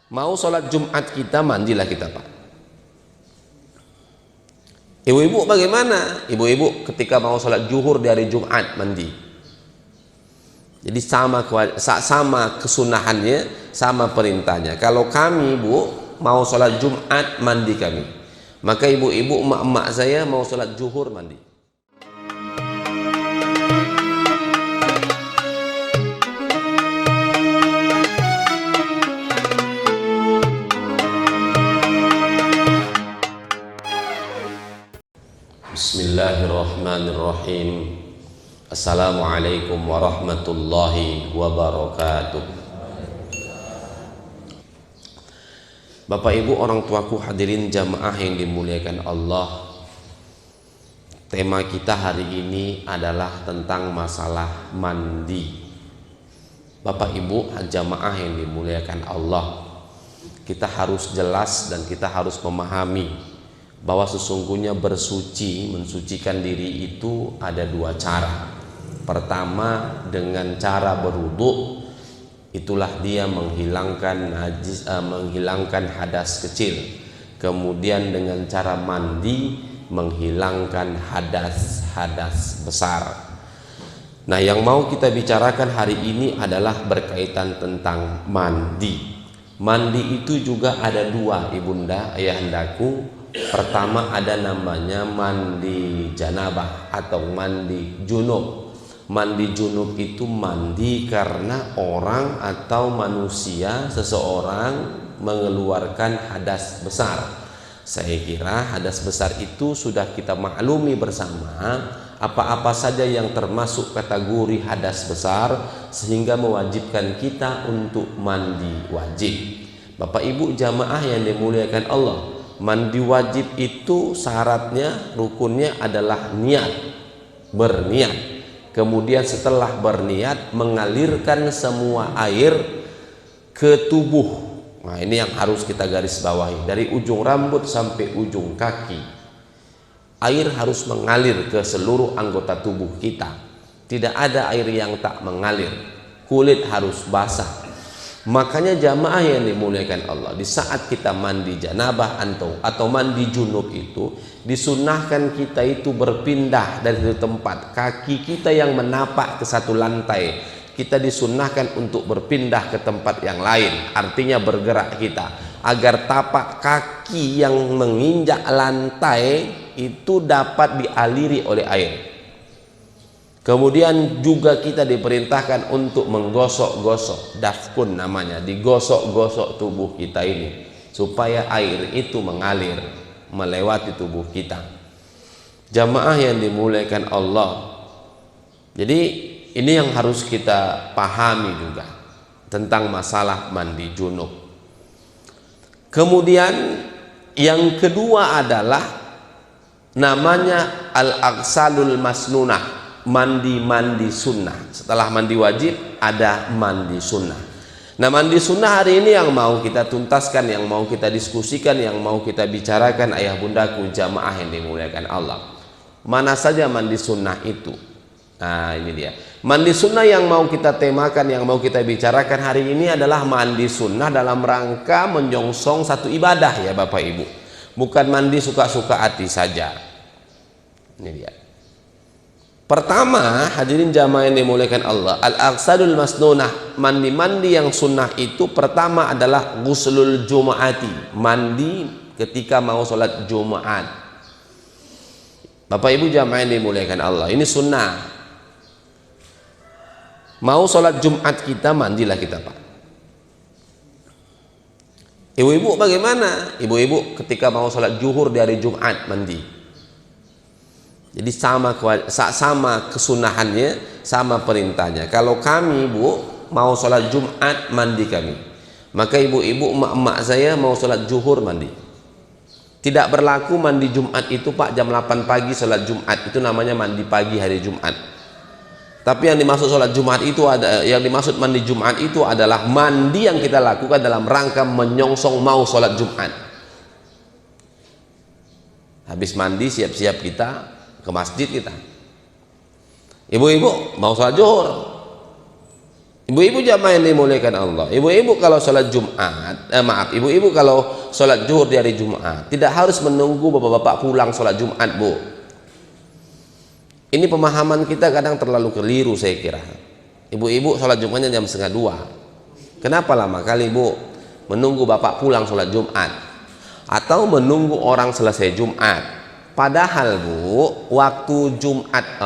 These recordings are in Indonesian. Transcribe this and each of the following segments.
Mau sholat Jumat kita, mandilah kita Pak. Ibu-ibu bagaimana? Ibu-ibu ketika mau sholat zuhur di hari Jumat mandi. Jadi sama kesunahannya, sama perintahnya. Kalau kami Bu mau sholat Jumat mandi kami, maka ibu-ibu emak-emak saya mau sholat zuhur mandi. Bismillahirrahmanirrahim. Assalamualaikum warahmatullahi wabarakatuh. Bapak Ibu orang tuaku hadirin jamaah yang dimuliakan Allah. Tema kita hari ini adalah tentang masalah mandi. Bapak Ibu jamaah yang dimuliakan Allah, kita harus jelas dan kita harus memahami bahwa sesungguhnya bersuci, mensucikan diri itu ada dua cara. Pertama dengan cara berwudu, itulah dia menghilangkan najis, menghilangkan hadas kecil. Kemudian dengan cara mandi menghilangkan hadas besar. Nah, yang mau kita bicarakan hari ini adalah berkaitan tentang mandi. Mandi itu juga ada dua, ibunda, ayahandaku. Pertama ada namanya mandi janabah atau mandi junub. Mandi junub itu mandi karena orang atau manusia, seseorang mengeluarkan hadas besar. Saya kira hadas besar itu sudah kita maklumi bersama, apa-apa saja yang termasuk kategori hadas besar sehingga mewajibkan kita untuk mandi wajib. Bapak Ibu jamaah yang dimuliakan Allah, mandi wajib itu syaratnya, rukunnya adalah niat, berniat. Kemudian setelah berniat mengalirkan semua air ke tubuh. Nah, ini yang harus kita garis bawahi, dari ujung rambut sampai ujung kaki. Air harus mengalir ke seluruh anggota tubuh kita. Tidak ada air yang tak mengalir. Kulit harus basah. Makanya jamaah yang dimuliakan Allah, di saat kita mandi janabah atau mandi junub itu disunahkan kita itu berpindah dari satu tempat. Kaki kita yang menapak ke satu lantai, kita disunahkan untuk berpindah ke tempat yang lain. Artinya bergerak kita agar tapak kaki yang menginjak lantai itu dapat dialiri oleh air. Kemudian juga kita diperintahkan untuk menggosok-gosok, dafkun namanya, digosok-gosok tubuh kita ini supaya air itu mengalir melewati tubuh kita. Jamaah yang dimuliakan Allah, jadi ini yang harus kita pahami juga tentang masalah mandi junub. Kemudian yang kedua adalah namanya al-agsalul masnunah, mandi sunnah. Setelah mandi wajib ada mandi sunnah. Nah, mandi sunnah hari ini yang mau kita tuntaskan, yang mau kita diskusikan, yang mau kita bicarakan ayah bundaku jamaah yang dimuliakan Allah. Mana saja mandi sunnah itu? Nah, ini dia. Mandi sunnah yang mau kita temakan, yang mau kita bicarakan hari ini adalah mandi sunnah dalam rangka menyongsong satu ibadah ya Bapak Ibu. Bukan mandi suka-suka hati saja. Ini dia. Pertama, hadirin jamaah yang dimuliakan Allah, al-agsalul masnunah, mandi yang sunnah itu pertama adalah ghuslul jumu'ati, mandi ketika mau sholat Jumat. Bapak Ibu jamaah yang dimuliakan Allah, ini sunnah. Mau sholat Jumat kita, mandilah kita Pak. Ibu-ibu bagaimana? Ibu-ibu ketika mau sholat zuhur di hari Jumat mandi. Jadi sama kesunahannya, sama perintahnya. Kalau kami Bu mau sholat Jumat mandi kami, maka ibu-ibu emak-emak saya mau sholat zuhur mandi. Tidak berlaku mandi Jumat itu Pak jam 8 pagi sholat Jumat, itu namanya mandi pagi hari Jumat. Tapi yang dimaksud sholat Jumat itu yang dimaksud mandi Jumat itu adalah mandi yang kita lakukan dalam rangka menyongsong mau sholat Jumat. Habis mandi siap-siap kita ke masjid kita. Ibu-ibu mau sholat zuhur, Ibu-ibu jamaah yang dimuliakan Allah, ibu-ibu kalau sholat Jumat, ibu-ibu kalau sholat zuhur di hari Jumat tidak harus menunggu bapak-bapak pulang sholat Jumat, Bu. Ini pemahaman kita kadang terlalu keliru saya kira. Ibu-ibu sholat Jumatnya jam 1:30. Kenapa lama kali, Bu, menunggu bapak pulang sholat Jumat atau menunggu orang selesai Jumat? Padahal, Bu, waktu Jumat,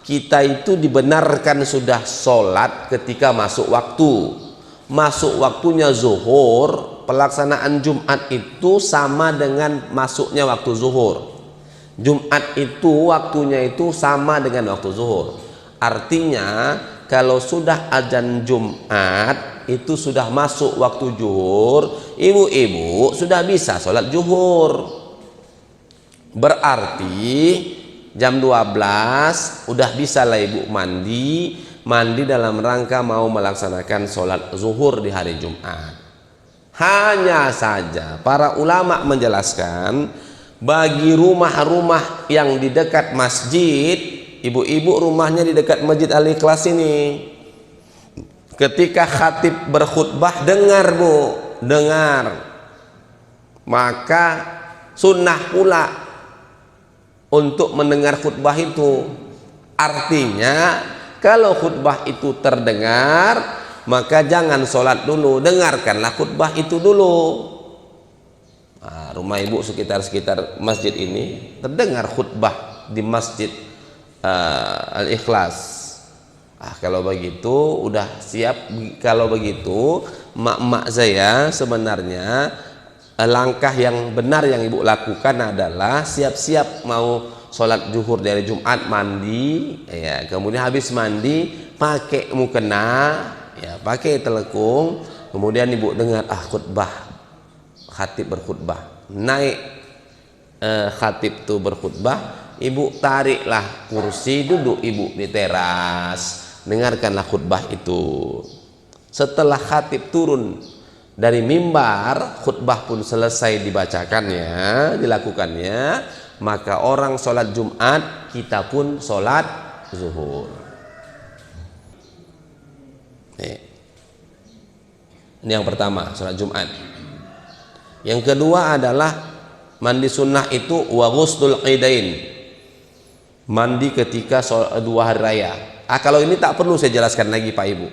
kita itu dibenarkan sudah sholat ketika masuk waktu. Masuk waktunya zuhur, pelaksanaan Jumat itu sama dengan masuknya waktu zuhur. Jumat itu waktunya itu sama dengan waktu zuhur. Artinya kalau sudah azan Jumat itu sudah masuk waktu zuhur, ibu-ibu sudah bisa sholat zuhur. Berarti jam 12 udah bisa lah ibu mandi dalam rangka mau melaksanakan sholat zuhur di hari Jumat. Hanya saja para ulama menjelaskan bagi rumah-rumah yang di dekat masjid, ibu-ibu rumahnya di dekat Masjid Al-Ikhlas ini, ketika khatib berkhutbah dengar, Bu, dengar, maka sunnah pula untuk mendengar khutbah itu. Artinya kalau khutbah itu terdengar, maka jangan sholat dulu, dengarkanlah khutbah itu dulu. Rumah ibu sekitar masjid ini terdengar khutbah di Masjid Al-Ikhlas. Kalau begitu udah siap. Kalau begitu mak-mak saya sebenarnya langkah yang benar yang ibu lakukan adalah siap-siap mau sholat zuhur dari Jumat, mandi, ya, kemudian habis mandi pakai mukena, ya, pakai telekung, kemudian ibu dengar khutbah, khatib berkhutbah, naik khatib tuh berkhutbah, ibu tariklah kursi, duduk ibu di teras, dengarkanlah khutbah itu. Setelah khatib turun dari mimbar, khutbah pun selesai dibacakannya, dilakukannya, maka orang sholat Jumat, kita pun sholat zuhur. Ini yang pertama, sholat Jumat. Yang kedua adalah mandi sunnah itu wa ghusnul idain, mandi ketika dua hari raya. Kalau ini tak perlu saya jelaskan lagi Pak Ibu.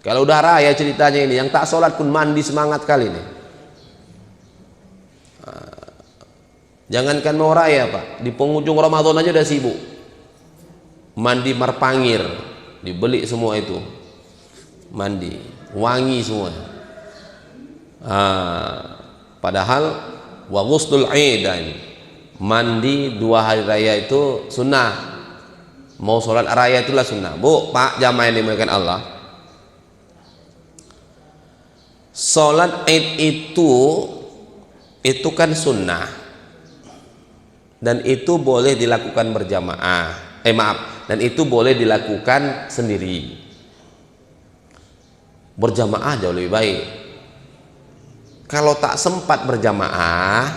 Kalau udah raya ceritanya ini, yang tak sholat pun mandi semangat kali nih. Jangankan mau raya Pak, di penghujung Ramadan aja udah sibuk. Mandi marpangir, dibeli semua itu. Mandi, wangi semua. Padahal wa ghusnul idain, mandi dua hari raya itu sunnah. Mau sholat raya itulah sunnah. Bu, Pak, jamaah yang dimuliakan Allah, sholat Id itu kan sunnah, dan itu boleh dilakukan berjamaah. Dan itu boleh dilakukan sendiri. Berjamaah jauh lebih baik. Kalau tak sempat berjamaah,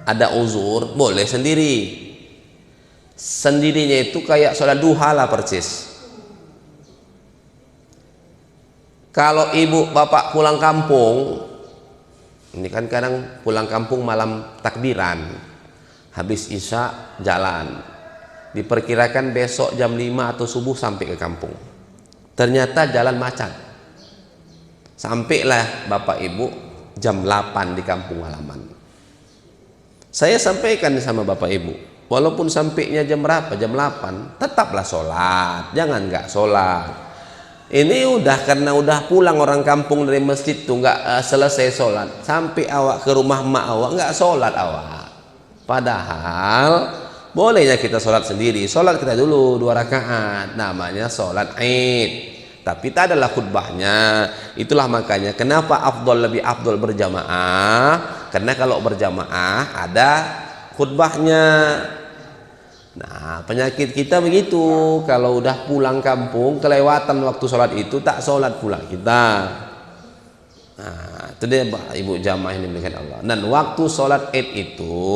ada uzur, boleh sendiri. Sendirinya itu kayak sholat duha lah persis. Kalau ibu bapak pulang kampung, ini kan kadang pulang kampung malam takbiran, habis isya jalan, diperkirakan besok jam 5 atau subuh sampai ke kampung. Ternyata jalan macet, sampailah bapak ibu jam 8 di kampung halaman. Saya sampaikan sama bapak ibu, walaupun sampainya jam berapa, jam 8, tetaplah sholat, jangan nggak sholat. Ini udah karena udah pulang orang kampung dari masjid tuh nggak selesai sholat, sampai awak ke rumah mak awak nggak sholat awak. Padahal bolehnya kita sholat sendiri. Sholat kita dulu 2 rakaat, namanya sholat Id, tapi tak adalah khutbahnya. Itulah makanya kenapa lebih afdol berjamaah, karena kalau berjamaah ada khutbahnya. Nah, penyakit kita begitu, kalau udah pulang kampung kelewatan waktu sholat itu, tak sholat pula kita. Nah, itu dia ibu jamaah yang dimuliakan Allah. Dan waktu sholat Id itu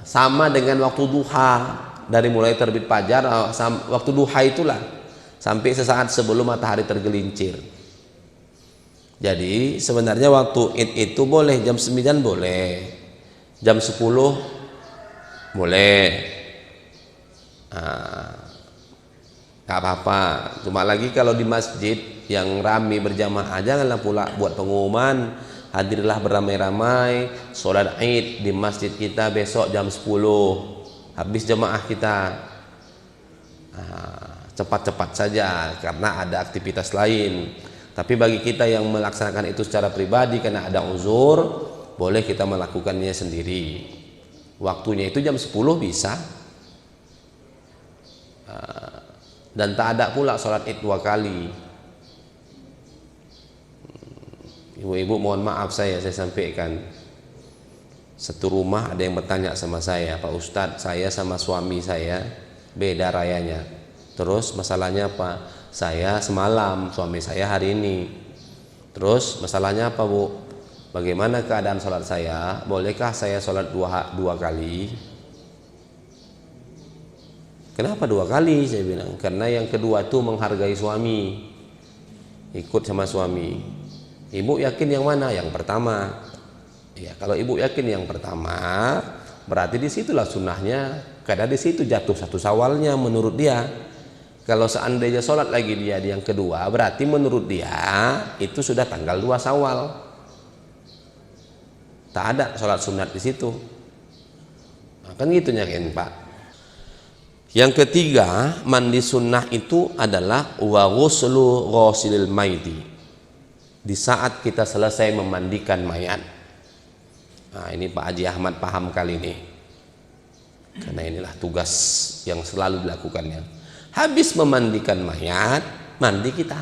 sama dengan waktu duha, dari mulai terbit fajar, waktu duha itulah sampai sesaat sebelum matahari tergelincir. Jadi sebenarnya waktu Id itu boleh jam 9 boleh, jam 10 boleh, nggak apa-apa. Cuma lagi kalau di masjid yang ramai berjamaah, janganlah pula buat pengumuman, hadirlah beramai-ramai sholat Id di masjid kita besok jam 10 habis jamaah kita. Cepat-cepat saja karena ada aktivitas lain. Tapi bagi kita yang melaksanakan itu secara pribadi karena ada uzur, boleh kita melakukannya sendiri. Waktunya itu jam 10 bisa. Dan tak ada pula sholat Id 2 kali. Ibu-ibu mohon maaf saya sampaikan. Satu rumah ada yang bertanya sama saya, Pak Ustadz, saya sama suami saya beda rayanya. Terus masalahnya apa? Saya semalam, suami saya hari ini. Terus masalahnya apa, Bu? Bagaimana keadaan sholat saya? Bolehkah saya sholat dua kali? Kenapa 2 kali? Saya bilang, karena yang kedua itu menghargai suami, ikut sama suami. Ibu yakin yang mana? Yang pertama. Ya, kalau ibu yakin yang pertama, berarti disitulah sunnahnya. Karena di situ jatuh 1 Syawalnya menurut dia. Kalau seandainya sholat lagi dia di yang kedua, berarti menurut dia itu sudah tanggal 2 Syawal. Tak ada sholat sunat di situ. Nah, kan gitu nyakin Pak. Yang ketiga, mandi sunnah itu adalah wa ghuslu ghasilil maiti. Di saat kita selesai memandikan mayat. Nah, ini Pak Haji Ahmad paham kali ini. Karena inilah tugas yang selalu dilakukannya. Habis memandikan mayat, mandi kita.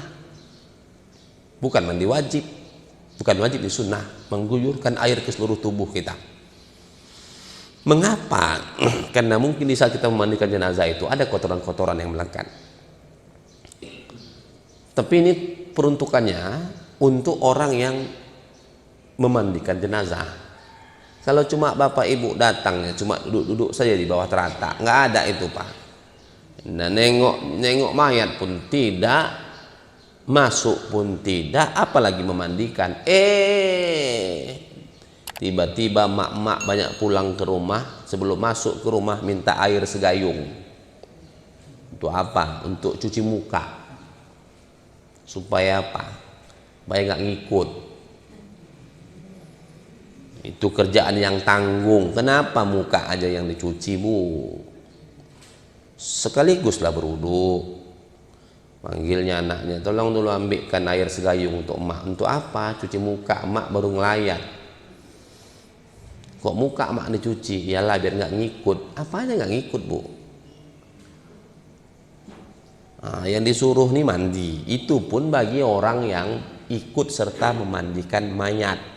Bukan mandi wajib. Bukan wajib di sunnah. Mengguyurkan air ke seluruh tubuh kita. Mengapa? Karena mungkin di saat kita memandikan jenazah itu ada kotoran-kotoran yang melekat. Tapi ini peruntukannya untuk orang yang memandikan jenazah. Kalau cuma bapak ibu datang ya cuma duduk-duduk saja di bawah terata, nggak ada itu Pak. Nah, nengok mayat pun tidak, masuk pun tidak, apalagi memandikan. Tiba-tiba mak-mak banyak pulang ke rumah, sebelum masuk ke rumah minta air segayung. Untuk apa? Untuk cuci muka. Supaya apa? Supaya nggak ngikut. Itu kerjaan yang tanggung. Kenapa muka aja yang dicuci, Bu? Sekaliguslah berwudu. Panggilnya anaknya, tolong dulu ambilkan air segayung untuk emak. Untuk apa? Cuci muka, emak baru ngelayat. Kok muka emak dicuci? Iyalah biar nggak ngikut. Apanya nggak ngikut, Bu? Nah, yang disuruh nih mandi. Itu pun bagi orang yang ikut serta memandikan mayat.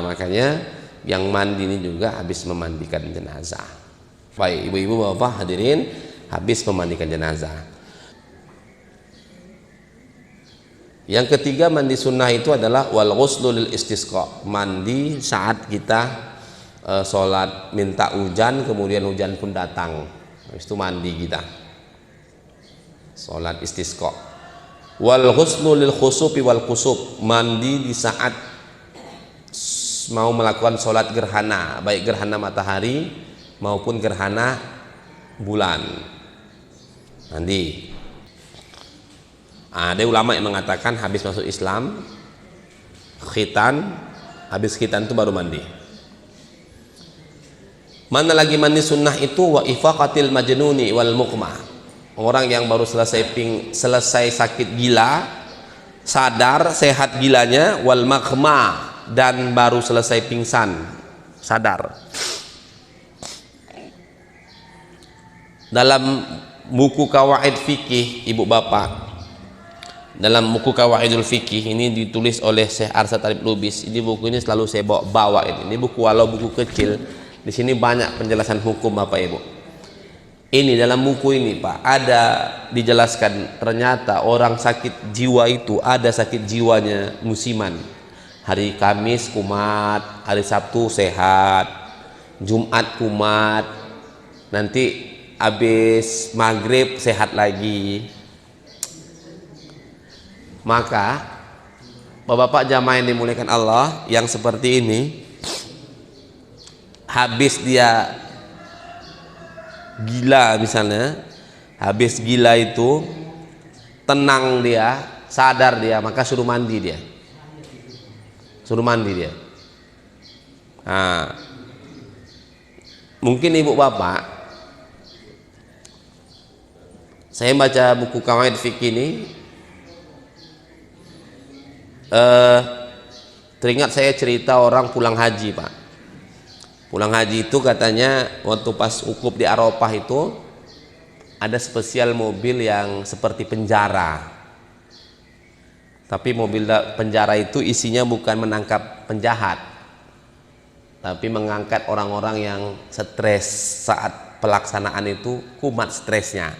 Makanya yang mandi ini juga habis memandikan jenazah. Baik ibu-ibu bapak hadirin, habis memandikan jenazah. Yang ketiga mandi sunnah itu adalah wal ghuslu lil istisqa. Mandi saat kita sholat minta hujan, kemudian hujan pun datang. Habis itu mandi kita. Sholat istisqa. Wal ghuslu lil khusufi wal kusuf. Mandi di saat mau melakukan sholat gerhana, baik gerhana matahari maupun gerhana bulan. Mandi. Ada ulama yang mengatakan habis masuk Islam, khitan, habis khitan itu baru mandi. Mana lagi mandi sunnah itu wa ifaqatil majnuni wal muqma. Orang yang baru selesai sakit gila, sadar sehat gilanya, wal maghma, dan baru selesai pingsan, sadar. Dalam buku Qawaid Fikih, ibu bapak, dalam buku Qawaidul Fikih ini ditulis oleh Syekh Arsyad Talib Lubis. Ini buku ini selalu saya bawa ini. Ini buku walau buku kecil, di sini banyak penjelasan hukum bapak ibu. Ini dalam buku ini Pak, ada dijelaskan ternyata orang sakit jiwa itu ada sakit jiwanya musiman. Hari Kamis kumat, hari Sabtu sehat, Jumat kumat, nanti habis maghrib sehat lagi. Maka bapak-bapak jamaah yang dimuliakan Allah, yang seperti ini, habis dia gila misalnya, habis gila itu tenang dia, sadar dia, maka suruh mandi dia, suruh mandi dia. Nah, mungkin ibu bapak, saya baca buku Qawaid Fikih ini, teringat saya cerita orang pulang haji, Pak. Pulang haji itu katanya waktu pas wukuf di Arafah itu ada spesial mobil yang seperti penjara. Tapi mobil penjara itu isinya bukan menangkap penjahat, tapi mengangkat orang-orang yang stres saat pelaksanaan itu, kumat stresnya.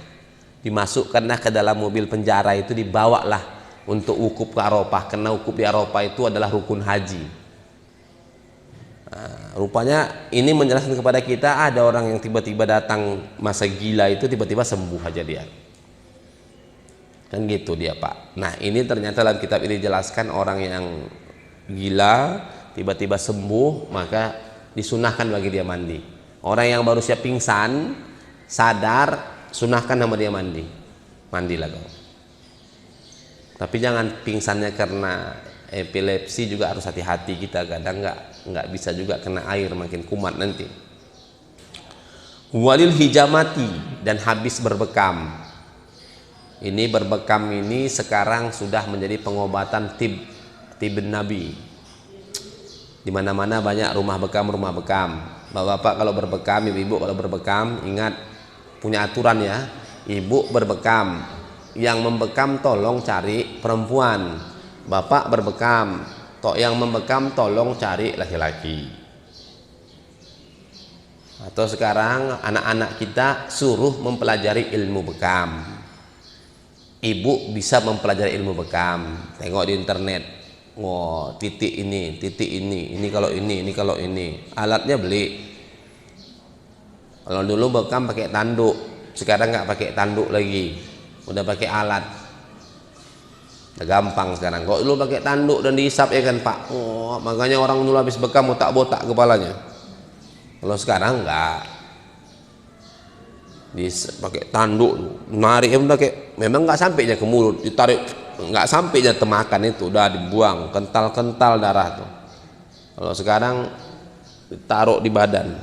Dimasukkanlah ke dalam mobil penjara itu, dibawalah untuk wukuf ke Arafah, karena wukuf di Arafah itu adalah rukun haji. Nah, rupanya ini menjelaskan kepada kita ada orang yang tiba-tiba datang masa gila itu, tiba-tiba sembuh aja dia, kan gitu dia, Pak. Nah, ini ternyata dalam kitab ini dijelaskan orang yang gila tiba-tiba sembuh, maka disunahkan bagi dia mandi. Orang yang baru siap pingsan, sadar, sunahkan nama dia mandi, mandilah kau. Tapi jangan pingsannya karena epilepsi, juga harus hati-hati kita, kadang nggak bisa juga kena air, makin kumat nanti. Walil hijamati, dan habis berbekam. Ini berbekam ini sekarang sudah menjadi pengobatan tib Nabi. Di mana-mana banyak rumah bekam. Bapak-bapak kalau berbekam, ibu-ibu kalau berbekam, ingat punya aturan ya. Ibu berbekam, yang membekam tolong cari perempuan. Bapak berbekam, yang membekam tolong cari laki-laki. Atau sekarang anak-anak kita suruh mempelajari ilmu bekam. Ibu bisa mempelajari ilmu bekam, tengok di internet. Wah, titik ini kalau ini kalau ini. Alatnya beli. Kalau dulu bekam pakai tanduk, sekarang nggak pakai tanduk lagi, udah pakai alat. Udah gampang sekarang. Kok dulu pakai tanduk dan dihisap ya kan, Pak. Oh, makanya orang dulu habis bekam botak-botak kepalanya. Kalau sekarang enggak. Pakai tanduk, narik memang nggak sampainya ke mulut, ditarik nggak sampainya temakan itu, udah dibuang, kental-kental darah tuh. Kalau sekarang ditaruh di badan,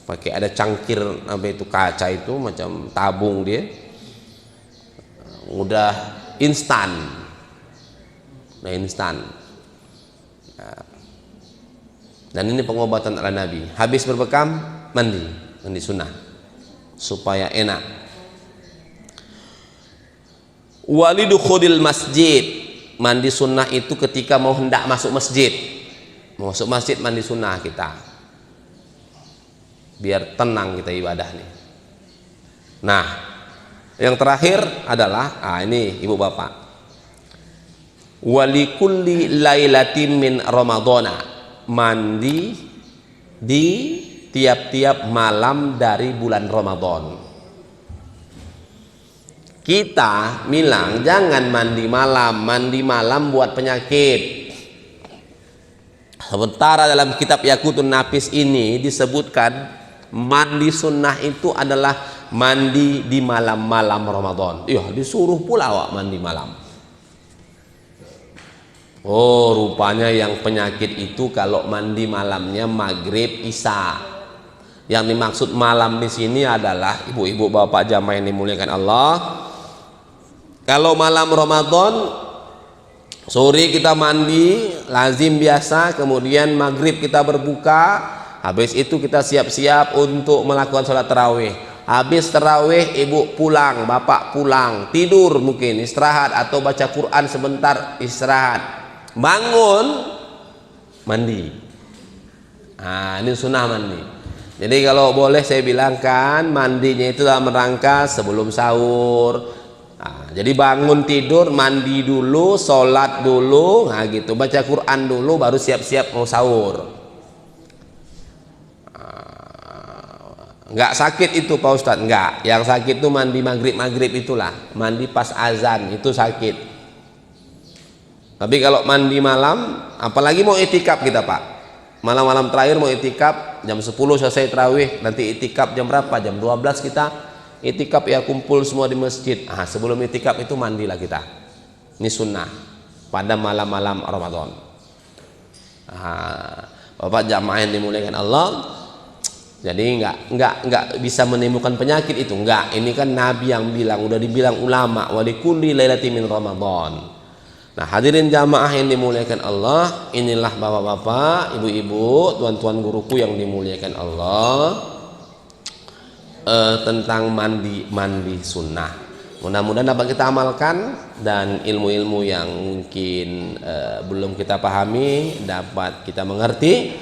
pakai ada cangkir apa itu, kaca itu macam tabung dia, udah instan. Dan ini pengobatan ala Nabi. Habis berbekam, mandi sunnah supaya enak. Walidukhulil masjid, mandi sunnah itu ketika mau hendak masuk masjid. Mau masuk masjid mandi sunnah kita, biar tenang kita ibadah nih. Nah, yang terakhir adalah ini ibu bapak, walikulli lailatin min ramadhana, mandi di tiap-tiap malam dari bulan Ramadan. Kita bilang jangan mandi malam buat penyakit. Sementara dalam kitab Yaqutun Nafis ini disebutkan mandi sunnah itu adalah mandi di malam-malam Ramadan. Iya, disuruh pula awak mandi malam. Oh, rupanya yang penyakit itu kalau mandi malamnya maghrib isya. Yang dimaksud malam di sini adalah ibu-ibu bapak jamaah yang dimuliakan Allah. Kalau malam Ramadan sore kita mandi lazim biasa, kemudian maghrib kita berbuka, habis itu kita siap-siap untuk melakukan sholat tarawih. Habis tarawih ibu pulang, bapak pulang, tidur mungkin istirahat atau baca Quran sebentar istirahat. Bangun mandi. Nah, ini sunnah mandi. Jadi kalau boleh saya bilangkan mandinya itu dalam rangka sebelum sahur. Nah, jadi bangun tidur mandi dulu, sholat dulu, nah gitu, baca Quran dulu, baru siap-siap mau sahur. Nggak sakit itu Pak Ustadz, nggak. Yang sakit itu mandi maghrib itulah, mandi pas azan itu sakit. Tapi kalau mandi malam, apalagi mau itikaf kita Pak, malam-malam terakhir mau itikaf, jam 10 selesai tarawih, nanti itikaf jam berapa? Jam 12 kita itikaf ya, kumpul semua di masjid. Sebelum itikaf itu mandilah kita. Ini sunnah pada malam-malam Ramadan. Bapak jamaah yang dimuliakan Allah, jadi enggak bisa menimbulkan penyakit itu, enggak. Ini kan Nabi yang bilang, udah dibilang ulama, wa likulli lailatin min Ramadan. Nah, hadirin jamaah yang dimuliakan Allah, inilah bapak-bapak, ibu-ibu, tuan-tuan guruku yang dimuliakan Allah, tentang mandi sunnah. Mudah-mudahan dapat kita amalkan, dan ilmu-ilmu yang mungkin belum kita pahami dapat kita mengerti,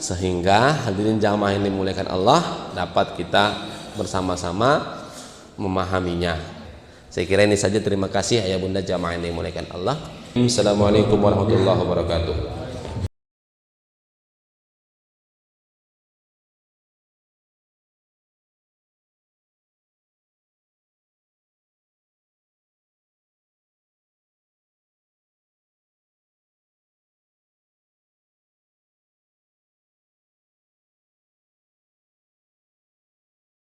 sehingga hadirin jamaah yang dimuliakan Allah dapat kita bersama-sama memahaminya. Saya kira ini saja. Terima kasih ayah bunda jamaah yang dimuliakan Allah. Assalamualaikum warahmatullahi wabarakatuh.